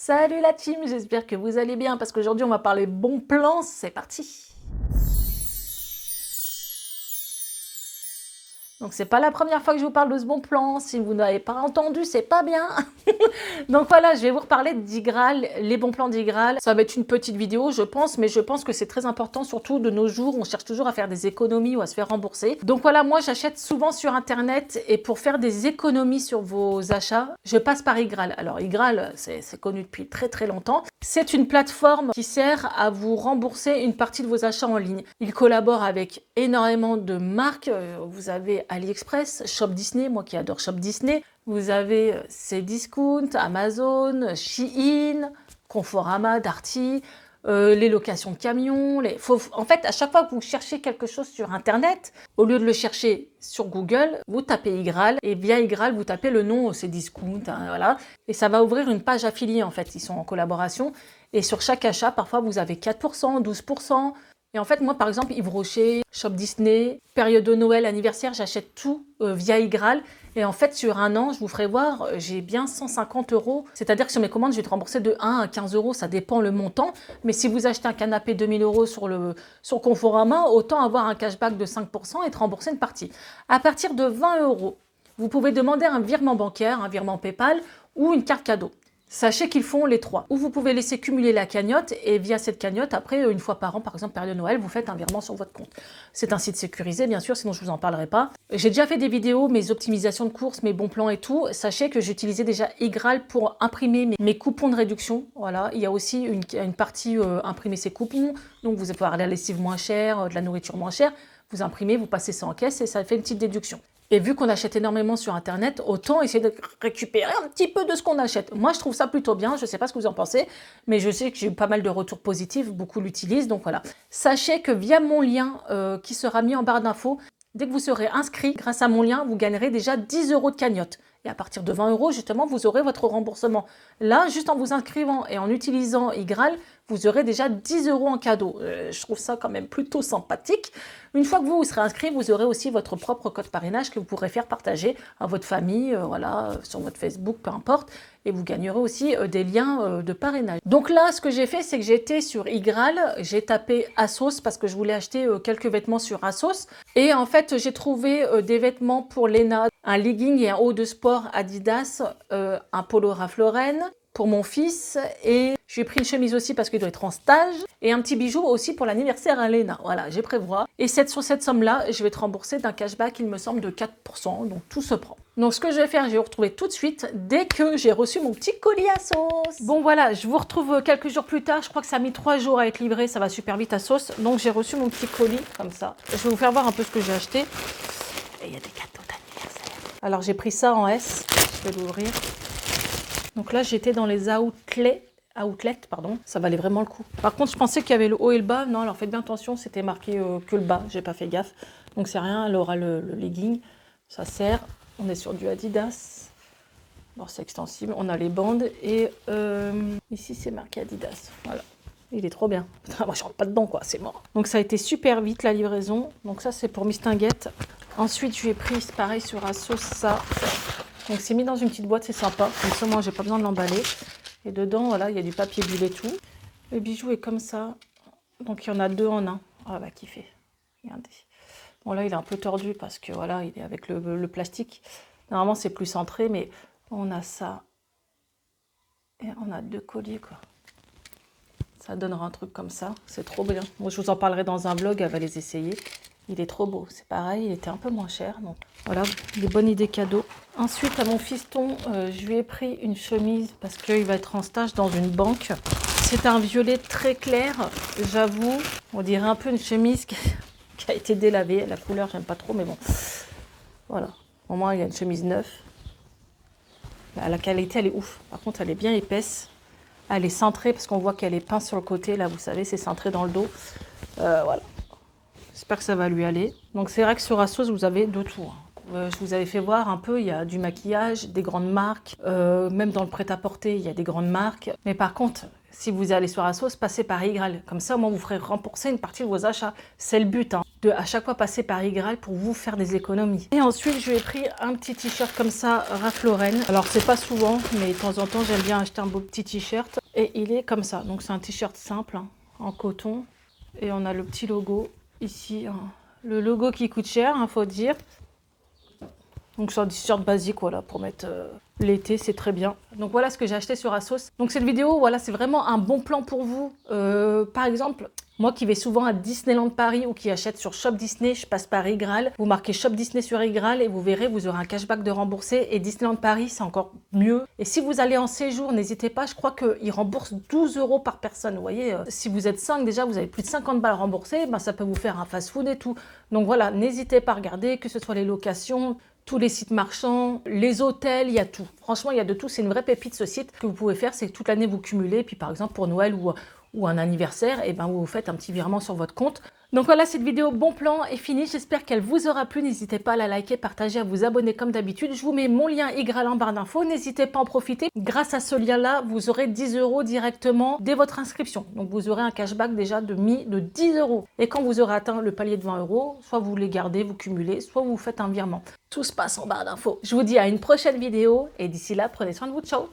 Salut la team, j'espère que vous allez bien parce qu'aujourd'hui on va parler bon plan, c'est parti. Donc c'est pas la première fois que je vous parle de ce bon plan, si vous n'avez pas entendu, c'est pas bien. Donc voilà, je vais vous reparler d'Igral, les bons plans d'Igral. Ça va être une petite vidéo, je pense, mais je pense que c'est très important, surtout de nos jours, on cherche toujours à faire des économies ou à se faire rembourser. Donc voilà, moi j'achète souvent sur internet et pour faire des économies sur vos achats, je passe par Igral. Alors Igral, c'est connu depuis très longtemps. C'est une plateforme qui sert à vous rembourser une partie de vos achats en ligne. Il collabore avec énormément de marques. Vous avez AliExpress, Shop Disney, moi qui adore Shop Disney. Vous avez Cdiscount, Amazon, Shein, Conforama, Darty, les locations de camions. En fait, à chaque fois que vous cherchez quelque chose sur Internet, au lieu de le chercher sur Google, vous tapez Igral et via Igral, vous tapez le nom Cdiscount, voilà. Et ça va ouvrir une page affiliée, en fait. Ils sont en collaboration. Et sur chaque achat, parfois, vous avez 4%, 12%. Et en fait, moi, par exemple, Yves Rocher, Shop Disney, période de Noël, anniversaire, j'achète tout via Igral. Et en fait, sur un an, je vous ferai voir, j'ai bien 150 €. C'est-à-dire que sur mes commandes, je vais te rembourser de 1 à 15 €. Ça dépend le montant. Mais si vous achetez un canapé 2000 € sur Conforama, autant avoir un cashback de 5% et te rembourser une partie. À partir de 20 €, vous pouvez demander un virement bancaire, un virement PayPal ou une carte cadeau. Sachez qu'ils font les trois. Ou vous pouvez laisser cumuler la cagnotte et via cette cagnotte, après, une fois par an, par exemple, période de Noël, vous faites un virement sur votre compte. C'est un site sécurisé, bien sûr, sinon je ne vous en parlerai pas. J'ai déjà fait des vidéos, mes optimisations de courses, mes bons plans et tout. Sachez que j'utilisais déjà Igral pour imprimer mes coupons de réduction. Voilà, il y a aussi une partie imprimer ses coupons. Donc vous allez pouvoir la lessive moins chère, de la nourriture moins chère. Vous imprimez, vous passez ça en caisse et ça fait une petite déduction. Et vu qu'on achète énormément sur Internet, autant essayer de récupérer un petit peu de ce qu'on achète. Moi, je trouve ça plutôt bien. Je ne sais pas ce que vous en pensez, mais je sais que j'ai eu pas mal de retours positifs. Beaucoup l'utilisent, donc voilà. Sachez que via mon lien qui sera mis en barre d'infos, dès que vous serez inscrit, grâce à mon lien, vous gagnerez déjà 10 € de cagnotte. Et à partir de 20 €, justement, vous aurez votre remboursement. Là, juste en vous inscrivant et en utilisant Igral, vous aurez déjà 10 € en cadeau. Je trouve ça quand même plutôt sympathique. Une fois que vous serez inscrit, vous aurez aussi votre propre code parrainage que vous pourrez faire partager à votre famille, voilà, sur votre Facebook, peu importe. Et vous gagnerez aussi des liens de parrainage. Donc là, ce que j'ai fait, c'est que j'ai été sur Igral, j'ai tapé Asos parce que je voulais acheter quelques vêtements sur Asos. Et en fait, j'ai trouvé des vêtements pour Léna, un legging et un haut de sport Adidas, un polo Ralph Lauren pour mon fils, et j'ai pris une chemise aussi parce qu'il doit être en stage, et un petit bijou aussi pour l'anniversaire à Léna. Voilà, j'ai prévoir. Et sur cette somme-là, je vais te rembourser d'un cashback, il me semble, de 4%, donc tout se prend. Donc ce que je vais faire, je vais vous retrouver tout de suite dès que j'ai reçu mon petit colis à sauce. Bon voilà, je vous retrouve quelques jours plus tard, je crois que ça a mis 3 jours à être livré, ça va super vite à sauce. Donc j'ai reçu mon petit colis, comme ça. Je vais vous faire voir un peu ce que j'ai acheté. Et il y a des cadeaux d'anniversaire. Alors j'ai pris ça en S, je vais l'ouvrir. Donc là, j'étais dans les outlets, pardon. Ça valait vraiment le coup. Par contre, je pensais qu'il y avait le haut et le bas. Non, alors faites bien attention, c'était marqué que le bas. J'ai pas fait gaffe. Donc c'est rien, elle aura le legging. Ça sert. On est sur du Adidas. Bon, c'est extensible. On a les bandes. Et ici, c'est marqué Adidas. Voilà. Il est trop bien. Putain, moi, je rentre pas dedans, quoi. C'est mort. Donc ça a été super vite, la livraison. Donc ça, c'est pour Mistinguette. Ensuite, je lui ai pris, pareil, sur Asos, ça. Donc c'est mis dans une petite boîte, c'est sympa. Comme ça, moi, j'ai pas besoin de l'emballer. Et dedans, voilà, il y a du papier bulle et tout. Le bijou est comme ça. Donc il y en a 2 en 1. Ah bah kiffé. Regardez. Bon là, il est un peu tordu parce que voilà, il est avec le plastique. Normalement, c'est plus centré, mais on a ça. Et on a 2 colliers, quoi. Ça donnera un truc comme ça. C'est trop bien. Moi, je vous en parlerai dans un vlog, elle va les essayer. Il est trop beau. C'est pareil, il était un peu moins cher. Donc voilà, des bonnes idées cadeaux. Ensuite, à mon fiston, je lui ai pris une chemise parce qu'il va être en stage dans une banque. C'est un violet très clair, j'avoue. On dirait un peu une chemise qui a été délavée. La couleur, j'aime pas trop, mais bon. Voilà. Au moins, il y a une chemise neuve. La qualité, elle est ouf. Par contre, elle est bien épaisse. Elle est cintrée parce qu'on voit qu'elle est peinte sur le côté. Là, vous savez, c'est cintré dans le dos. Voilà. J'espère que ça va lui aller. Donc c'est vrai que sur Asos, vous avez de tout. Je vous avais fait voir un peu, il y a du maquillage, des grandes marques. Même dans le prêt-à-porter, il y a des grandes marques. Mais par contre, si vous allez sur Asos, passez par Igral. Comme ça, au moins, vous ferez rembourser une partie de vos achats. C'est le but, hein. de à chaque fois passer par Igral pour vous faire des économies. Et ensuite, je lui ai pris un petit t-shirt comme ça, Ralph Lauren. Alors, c'est pas souvent, mais de temps en temps, j'aime bien acheter un beau petit t-shirt. Et il est comme ça. Donc, c'est un t-shirt simple, hein, en coton. Et on a le petit logo ici. Hein. Le logo qui coûte cher, il faut dire. Donc c'est un t-shirt basique, voilà, pour mettre l'été, c'est très bien. Donc voilà ce que j'ai acheté sur Asos. Donc cette vidéo, voilà, c'est vraiment un bon plan pour vous. Par exemple, moi qui vais souvent à Disneyland Paris ou qui achète sur Shop Disney, je passe par Igral. Vous marquez Shop Disney sur Igral et vous verrez, vous aurez un cashback de remboursé. Et Disneyland Paris, c'est encore mieux. Et si vous allez en séjour, n'hésitez pas, je crois qu'ils remboursent 12 € par personne. Vous voyez, si vous êtes 5 déjà, vous avez plus de 50 balles remboursées, ben, ça peut vous faire un fast-food et tout. Donc voilà, n'hésitez pas à regarder, que ce soit les locations, tous les sites marchands, les hôtels, il y a tout. Franchement, il y a de tout. C'est une vraie pépite ce site. Ce que vous pouvez faire, c'est que toute l'année, vous cumulez. Puis par exemple, pour Noël ou un anniversaire, et ben, vous faites un petit virement sur votre compte. Donc voilà, cette vidéo bon plan est finie. J'espère qu'elle vous aura plu. N'hésitez pas à la liker, partager, à vous abonner comme d'habitude. Je vous mets mon lien Igral en barre d'infos. N'hésitez pas à en profiter. Grâce à ce lien-là, vous aurez 10 € directement dès votre inscription. Donc vous aurez un cashback déjà de 10 €. Et quand vous aurez atteint le palier de 20 €, soit vous les gardez, vous cumulez, soit vous faites un virement. Tout se passe en barre d'infos. Je vous dis à une prochaine vidéo et d'ici là, prenez soin de vous. Ciao!